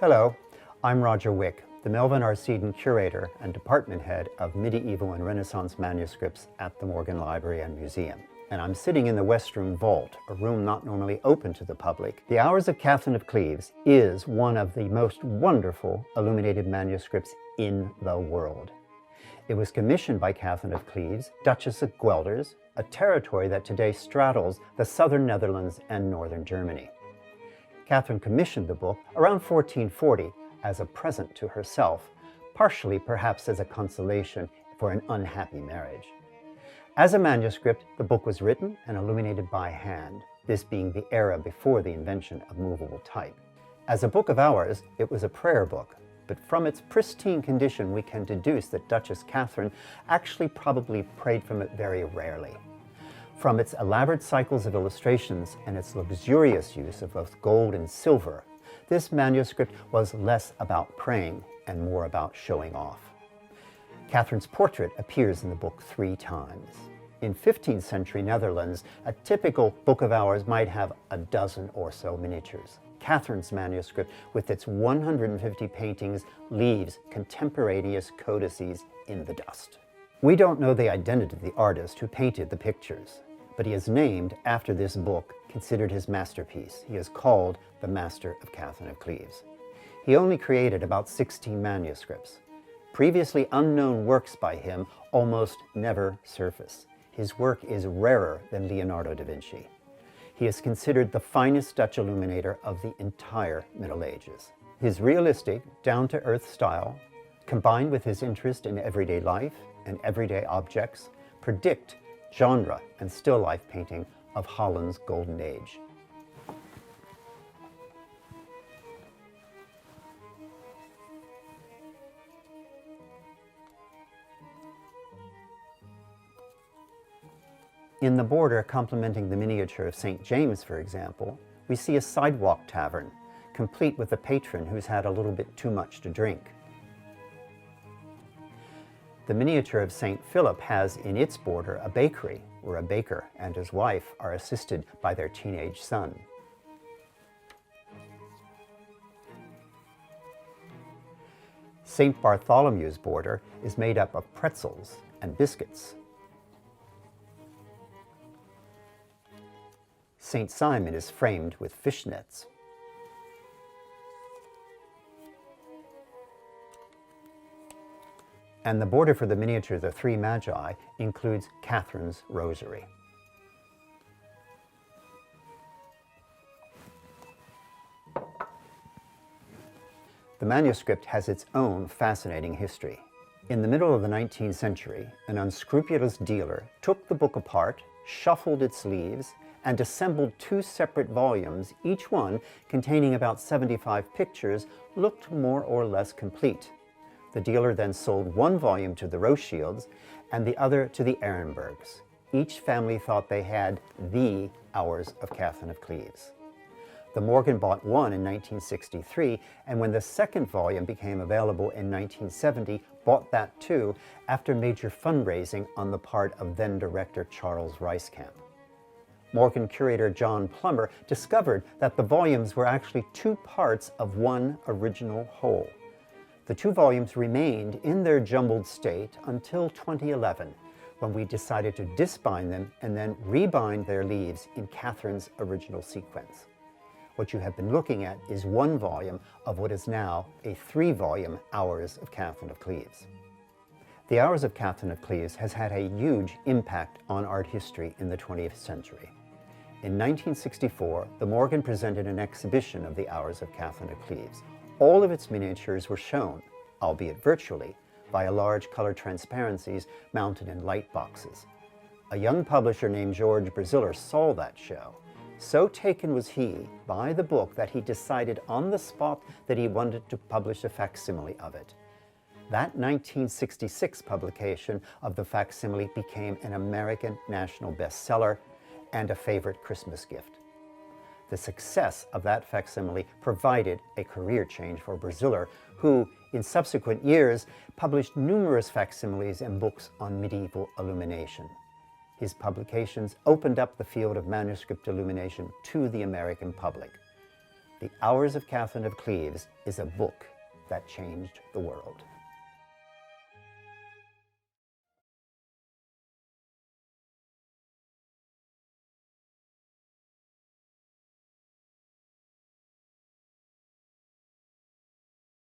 Hello, I'm Roger Wick, the Melvin R. Seaton Curator and Department Head of Medieval and Renaissance Manuscripts at the Morgan Library and Museum. And I'm sitting in the West Room Vault, a room not normally open to the public. The Hours of Catherine of Cleves is one of the most wonderful illuminated manuscripts in the world. It was commissioned by Catherine of Cleves, Duchess of Guelders, a territory that today straddles the southern Netherlands and northern Germany. Catherine commissioned the book around 1440 as a present to herself, partially perhaps as a consolation for an unhappy marriage. As a manuscript, the book was written and illuminated by hand, this being the era before the invention of movable type. As a book of hours, it was a prayer book, but from its pristine condition we can deduce that Duchess Catherine actually probably prayed from it very rarely. From its elaborate cycles of illustrations and its luxurious use of both gold and silver, this manuscript was less about praying and more about showing off. Catherine's portrait appears in the book 3 times. In 15th century Netherlands, a typical book of hours might have a dozen or so miniatures. Catherine's manuscript, with its 150 paintings, leaves contemporaneous codices in the dust. We don't know the identity of the artist who painted the pictures, but he is named after this book, considered his masterpiece. He is called the Master of Catherine of Cleves. He only created about 16 manuscripts. Previously unknown works by him almost never surface. His work is rarer than Leonardo da Vinci. He is considered the finest Dutch illuminator of the entire Middle Ages. His realistic, down-to-earth style, combined with his interest in everyday life and everyday objects, predict genre and still life painting of Holland's golden age. In the border complementing the miniature of St. James, for example, we see a sidewalk tavern, complete with a patron who's had a little bit too much to drink. The miniature of St. Philip has in its border a bakery, where a baker and his wife are assisted by their teenage son. St. Bartholomew's border is made up of pretzels and biscuits. St. Simon is framed with fishnets. And the border for the miniature of the Three Magi includes Catherine's rosary. The manuscript has its own fascinating history. In the middle of the 19th century, an unscrupulous dealer took the book apart, shuffled its leaves, and assembled 2 separate volumes, each one containing about 75 pictures, looked more or less complete. The dealer then sold one volume to the Rothschilds and the other to the Ehrenbergs. Each family thought they had the Hours of Catherine of Cleves. The Morgan bought one in 1963, and when the second volume became available in 1970, bought that too, after major fundraising on the part of then-director Charles Reiskamp. Morgan curator John Plummer discovered that the volumes were actually 2 parts of one original whole. The 2 volumes remained in their jumbled state until 2011, when we decided to disbind them and then rebind their leaves in Catherine's original sequence. What you have been looking at is 1 volume of what is now a 3-volume Hours of Catherine of Cleves. The Hours of Catherine of Cleves has had a huge impact on art history in the 20th century. In 1964, the Morgan presented an exhibition of the Hours of Catherine of Cleves. All of its miniatures were shown, albeit virtually, via large color transparencies mounted in light boxes. A young publisher named George Braziller saw that show. So taken was he by the book that he decided on the spot that he wanted to publish a facsimile of it. That 1966 publication of the facsimile became an American national bestseller and a favorite Christmas gift. The success of that facsimile provided a career change for Braziller, who, in subsequent years, published numerous facsimiles and books on medieval illumination. His publications opened up the field of manuscript illumination to the American public. The Hours of Catherine of Cleves is a book that changed the world.